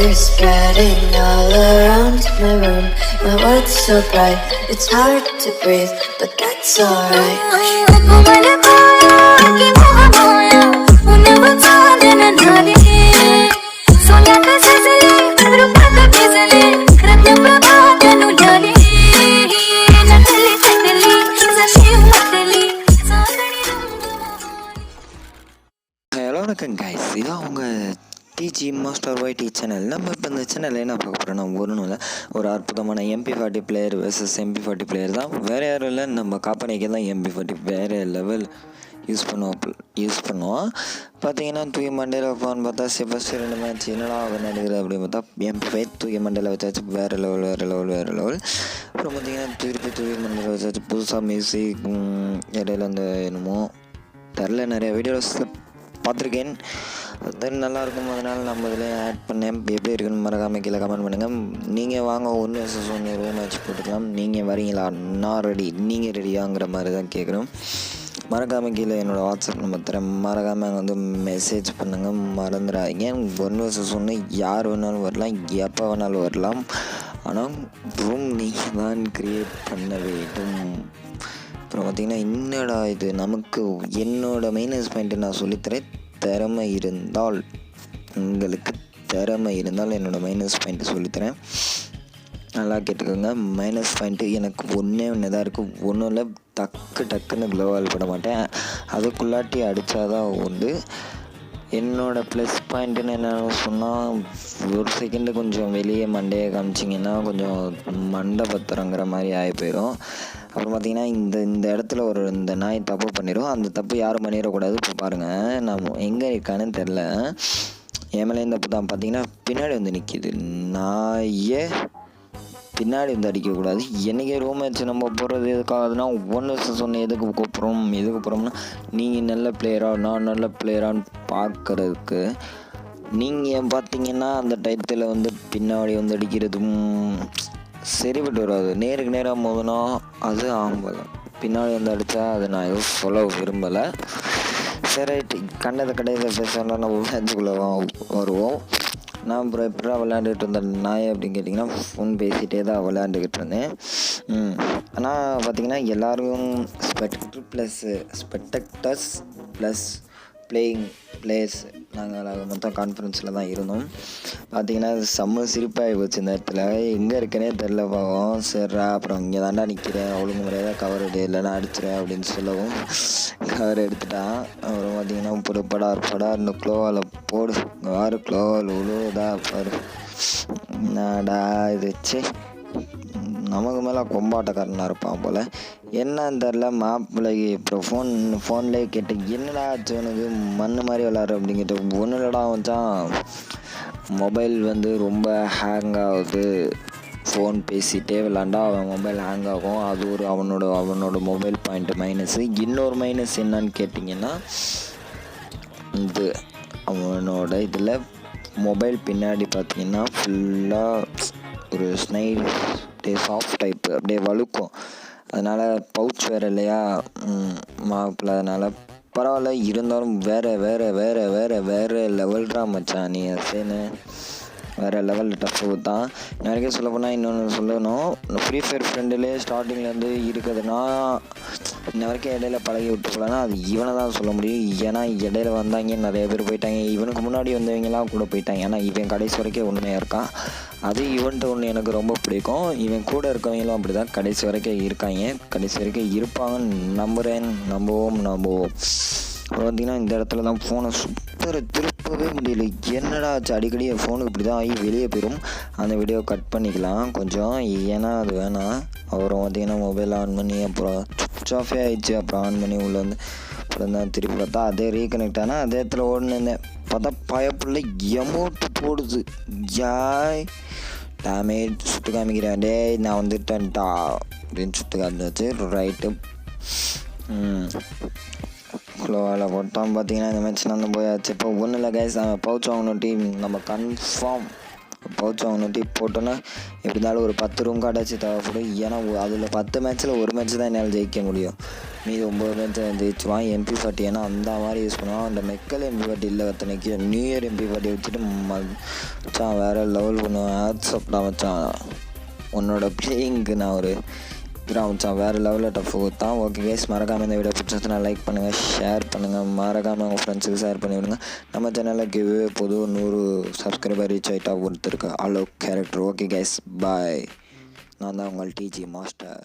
Colors spreading all around my room. My world's so bright, it's hard to breathe, but that's alright. Hello வணக்கம் guys, இதான் உங்கள் டிஜி master YT channel. நம்ம இப்போ இந்த சேனலில் என்ன பார்க்க போகிறோன்னா, ஒரு அற்புதமான MP40 player versus MP40 player தான். வேறு யாரும் இல்லை, நம்ம காப்பனைக்கு தான் MP40 வேறு லெவல் யூஸ் பண்ணுவோம். பார்த்தீங்கன்னா தூக்கி மண்டையில் வைப்பான்னு பார்த்தா ஃபஸ்ட்டு 2 மேட்ச் என்னடா விளையாடுகிறது அப்படின்னு பார்த்தா MP5 தூக்கி மண்டையில் வச்சாச்சு. வேறு லெவல். அப்புறம் பார்த்தீங்கன்னா தூக்கி மண்டையில் வச்சாச்சு. புதுசாக மியூசிக் இடையில அந்த என்னமோ தெரில, நிறைய வீடியோஸில் பார்த்துருக்கேன். அது நல்லாயிருக்கும், அதனால் நம்ம இதில் ஆட் பண்ணேன். எப்படி இருக்குன்னு மறக்காமல் கீழே கமெண்ட் பண்ணுங்கள். நீங்கள் வாங்க 1 vs 1 ரூம் மேட்ச் போட்டுக்கலாம். நீங்கள் வரீங்களா? நான் ரெடி, நீங்கள் ரெடியாங்கிற மாதிரி தான் கேட்குறோம். மறக்காமல் கீழே என்னோடய வாட்ஸ்அப் நம்பர் தரேன், மறக்காமல் அங்கே வந்து மெசேஜ் பண்ணுங்கள். மறந்துடாதீங்க. 1 vs 1 யார் வேணாலும் வரலாம், எப்போ வேணாலும் வரலாம். ஆனால் ரூம் நீங்கள் தான் க்ரியேட் பண்ண வேண்டும். அப்புறம் பார்த்திங்கன்னா என்னடா இது, நமக்கு என்னோடய மைனஸ் பாயிண்ட்டு நான் சொல்லித்தரேன். திறமை இருந்தால் என்னோடய மைனஸ் பாயிண்ட்டு சொல்லித்தரேன், நல்லா கேட்டுக்கோங்க. மைனஸ் பாயிண்ட்டு எனக்கு ஒன்று தான் இருக்குது. ஒன்றும் இல்லை, டக்குன்னு க்ளோவால் பட மாட்டேன். அதுக்குள்ளாட்டி அடித்தாதான் உண்டு. என்னோடய ப்ளஸ் பாயிண்ட்டுன்னு என்னென்னு சொன்னால், ஒரு செகண்டு கொஞ்சம் வெளியே மண்டையை காமிச்சிங்கன்னா கொஞ்சம் மண்டை பத்திரங்கிற மாதிரி ஆகி போயிடும். அப்புறம் பார்த்திங்கன்னா இந்த இடத்துல இந்த நாய் தப்பு பண்ணிடும். அந்த தப்பு யாரும் பண்ணிடக்கூடாது. இப்போ பாருங்கள், நான் எங்கே இருக்கான்னு தெரில, என் மேலே இந்த தப்பு தான். பார்த்திங்கன்னா பின்னாடி வந்து நிற்கிது நாயே, பின்னாடி வந்து அடிக்கக்கூடாது. என்றைக்கே ரூம் மேட்ச் நம்ம போடுறது எதுக்காகுதுன்னா, 1 vs 1 எதுக்கு போகிறோம்னா, நீங்கள் நல்ல பிளேயரா நான் நல்ல பிளேயரான்னு பார்க்குறதுக்கு. நீங்கள் பார்த்தீங்கன்னா அந்த டயத்தில் வந்து பின்னாடி வந்து அடிக்கிறதும் சரிப்பட்டு வராது. நேருக்கு நேராக மோதுனா அது ஆம்பலம், பின்னாடி வந்து அடித்தா அது நான் எதுவும் சொல்ல விரும்பலை. சரி, கடையில் பேசலாம். நம்ம மேட்சுக்குள்ளே வருவோம். நான் அப்புறம் எப்படா விளையாண்டுக்கிட்டு இருந்தேன் நாய் அப்படின்னு கேட்டிங்கன்னா, ஃபோன் பேசிகிட்டே தான் விளையாண்டுக்கிட்டு இருந்தேன். ஆனால் பார்த்திங்கன்னா எல்லோரும் ஸ்பெக்டக்டர்ஸ் ப்ளஸ் பிளேயர்ஸ் நாங்கள் மொத்தம் கான்ஃபரன்ஸில் தான் இருந்தோம். பார்த்திங்கன்னா செம்ம சிரிப்பாகி போச்சு. இந்த இடத்துல எங்கே இருக்கனே தெரில. பாவம் சரிடா, அப்புறம் இங்கே தாண்டா நிற்கிறேன், ஒழுங்கு முறையாக கவர் எடு இல்லைன்னா அடிச்சிடேன் அப்படின்னு சொல்லவும் கவர் எடுத்துட்டான். அப்புறம் பார்த்திங்கன்னா படார்னு க்ளோவால் போடு, வாரு க்ளோவால் உழுவுதா பாரு. என்னடா இது, நமக்கு மேலே கொம்பாட்டக்காரனாக இருப்பான் போல், என்னன்னு தெரில. மாப்பிள்ளைக்கு அப்புறம் ஃபோன்லேயே கேட்டேன், என்னடா ஆச்சு உனக்கு மண் மாதிரி விளாட்ற அப்படின்னு கேட்டேன். ஒன்றும் இல்லடா வச்சான், மொபைல் வந்து ரொம்ப ஹேங் ஆகுது, ஃபோன் பேசிகிட்டே விளாண்டா அவன் மொபைல் ஹேங் ஆகும், அது ஒரு அவனோட மொபைல் பாயிண்ட்டு மைனஸு. இன்னொரு மைனஸ் என்னன்னு கேட்டிங்கன்னா, இது அவனோட இதில் மொபைல் பின்னாடி பார்த்திங்கன்னா ஃபுல்லாக ஒரு ஸ்னைல் சாஃப்ட் டைப்பு அப்படியே வழுக்கும். அதனால் பவுச் வேறு இல்லையா மாப்பிள்ள, அதனால் பரவாயில்ல. இருந்தாலும் வேறு லெவல்ரா மச்சான் நீ. சேனு வேறு லெவல் டஃப்பு தான். நான் வரைக்கும் சொல்ல போனால் இன்னொன்று சொல்லணும், ஃப்ரீ ஃபயர் ஃப்ரெண்டுலேயே ஸ்டார்டிங்லேருந்து இருக்குதுன்னா, இன்ன வரைக்கும் இடையில பழகி விட்டு போகலன்னா அது இவனை தான் சொல்ல முடியும். ஏன்னா இடையில வந்தாங்க நிறைய பேர் போயிட்டாங்க, இவனுக்கு முன்னாடி வந்தவங்கலாம் கூட போயிட்டாங்க. ஏன்னா இவன் கடைசி வரைக்கும் உண்மையாக இருக்கான். அது இவன்ட்டு ஒன்று எனக்கு ரொம்ப பிடிக்கும். இவன் கூட இருக்கவங்களும் அப்படி தான் கடைசி வரைக்கும் இருக்காங்க, கடைசி வரைக்கும் இருப்பாங்கன்னு நம்புவோம். அப்புறம் பார்த்திங்கன்னா இந்த இடத்துல தான் ஃபோனை திருப்பவே முடியல. என்னடா ஆச்சு, அடிக்கடி என் ஃபோனுக்கு இப்படி தான் ஆகி வெளியே போயிடும். அந்த வீடியோ கட் பண்ணிக்கலாம் கொஞ்சம், ஏன்னா அது வேணாம். அப்புறம் பார்த்திங்கன்னா மொபைல் ஆன் பண்ணி அப்புறம் சுவிட்ச் ஆஃபே ஆகிடுச்சு. அப்புறம் ஆன் பண்ணி உள்ளே வந்து அப்புறம் தான் திருப்பி பார்த்தா அதே ரீகனெக்ட் ஆனால் அதே இடத்துல ஓடுனேன். பார்த்தா பயப்புள்ள எமௌண்ட் போடுது. ஜாய் டேமேஜ் சுட்டு காமிக்கிறேன், டே நான் வந்துட்டேன்டா அப்படின்னு சுட்டு காமிச்சாச்சு. ரைட்டு க்ளோவால் போட்டோம். பார்த்திங்கன்னா இந்த மேட்ச் நான் போயாச்சு. இப்போ ஒன்றும் இல்லை கைஸ், பவுச் வாங்கணும் டீம் நம்ம கன்ஃபார்ம் பவுச் வாங்கினட்டி போட்டோன்னா எப்படி இருந்தாலும் ஒரு 10 ரூம் கார்டாச்சு தேவைப்படும். ஏன்னா அதில் 10 மேட்ச்சில் ஒரு மேட்ச் தான் என்னால் ஜெயிக்க முடியும். மீது 9 மேட்ச் ஜெயிச்சுவான். MP40 ஏன்னா அந்த மாதிரி யூஸ் பண்ணுவான். அந்த மெக்கல் MP40 இல்லை அத்தனைக்கு நியூ இயர் MP40 வச்சுட்டு மச்சான் வேறு லெவல் பண்ணுவேன். ஆட்ஸ்அப்டா மச்சான், உன்னோட பிளேயிங்க்கு நான் ஒரு மச்சான் வேறு லெவலில் டஃப் கொடுத்தான். ஓகே கைஸ், மறக்காமல் இந்த வீடியோ பிடிச்சதுன்னா லைக் பண்ணுங்கள், ஷேர் பண்ணுங்கள், மறக்காமல் உங்கள் ஃப்ரெண்ட்ஸுக்கு ஷேர் பண்ணி விடுங்க. நம்ம சேனலில் கிவ்வே பொது 100 சப்ஸ்கிரைபர் ரீச் ஆகிட்டா ஒருத்தருக்கு அலோ கேரக்டர். ஓகே கைஸ், பாய். நான் தான் உங்கள் டிஜி மாஸ்டர்.